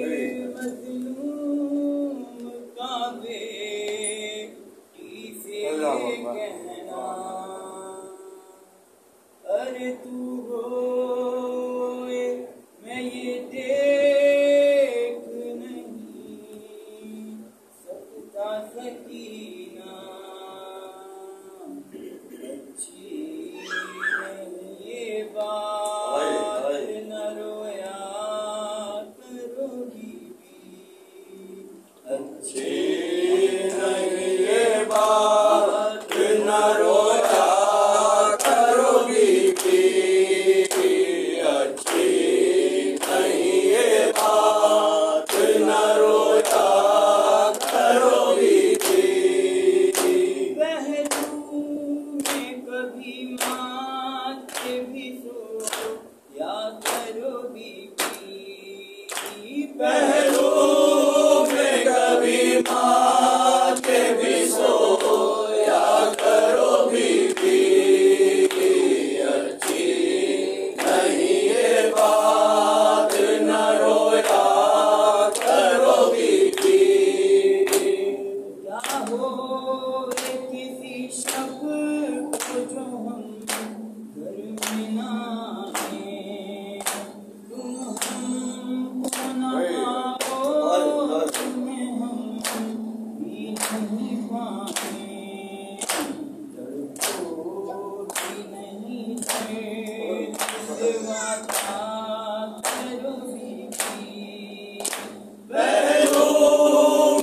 मज़लूम काबे से कहना, अरे तू रोए मैं ये देख नहीं सकता सकीना, अच्छी नहीं ये बात न रोया करोगी भी, अच्छी नहीं ये बात न रोया करोगी भी, अच्छी नहीं ये बात न रोया करोगी भी। पहलू में कभी मात भी सो या करोगी भी, पहलू में कभी मात भी सो या करोगी भी, अच्छी नहीं ये बात न रोया करोगी भी। क्या हो ये किसी शक को जो हम घर में ना आए, तुम हमको ना पाओ, तुम्हें हम भी नहीं पाए, लड़कों भी नहीं थे वादा करोगी भी, पहलू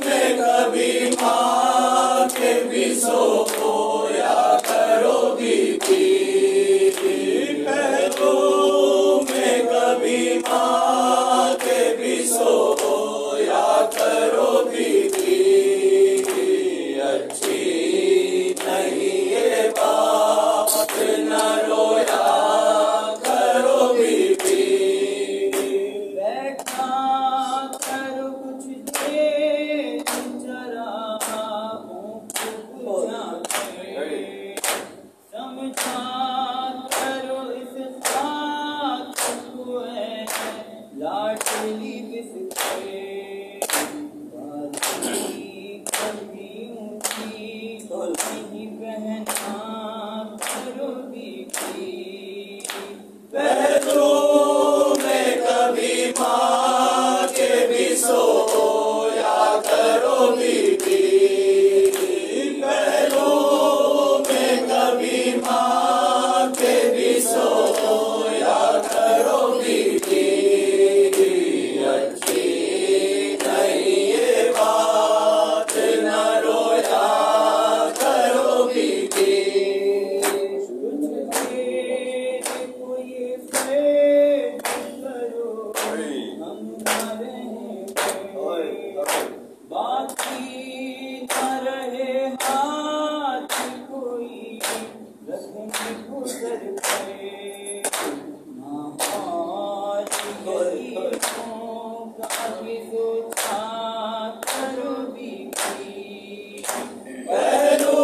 में कभी माँ के भी सो या करोगी भी, पहलू में कभी माँ के भी सो या करोगी भी, अच्छी नहीं ये बात न रोया करोगी भी। बैठा करो कुछ देर जरा बुझा के, समझा करो इस बात को है लाडली बिसके, बाजी कभी ऊंची नहीं पहना करोगी भी, पहलू में कभी माँ के भी सो या करोगी भी, पहलू में कभी माँ के भी सो या करोगी भी, अच्छी नहीं ये बात न रोया करोगी भी। देखो ये फेर करो हम न रहेंगे, बाकी न रहे हाथ कोई रखने को सर पे, महाज गरीबों का भी सोचा करोगी भी, पहलू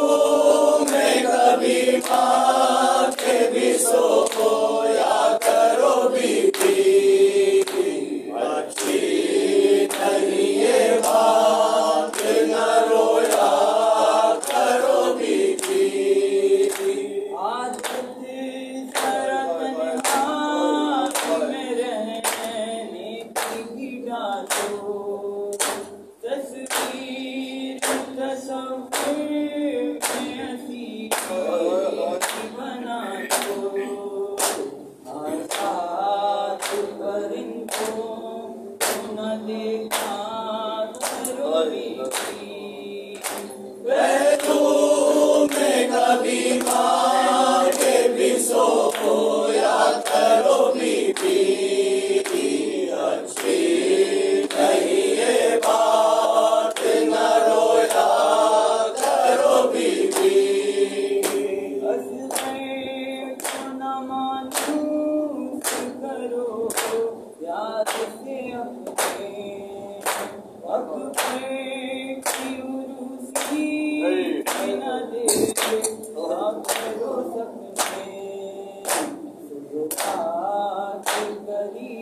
में कभी माँ के भी सो या करोगी भी, अच्छी नहीं ये बात न रोया करोगी भी। आदत जरा तन्हाई में रहने की भी डालो, तस्वीर तस्वीर में हंसी बना दो, आजाद पर इनको न देखा करोगी भी, पहलू में कभी माँ के भी सो या करोगी भी, अच्छी नहीं ये बात न रोया करोगी भी, असर को न मानूस करो याद से अपने, वक्त पे की उरूसी न दे करो सपने, सुबह करी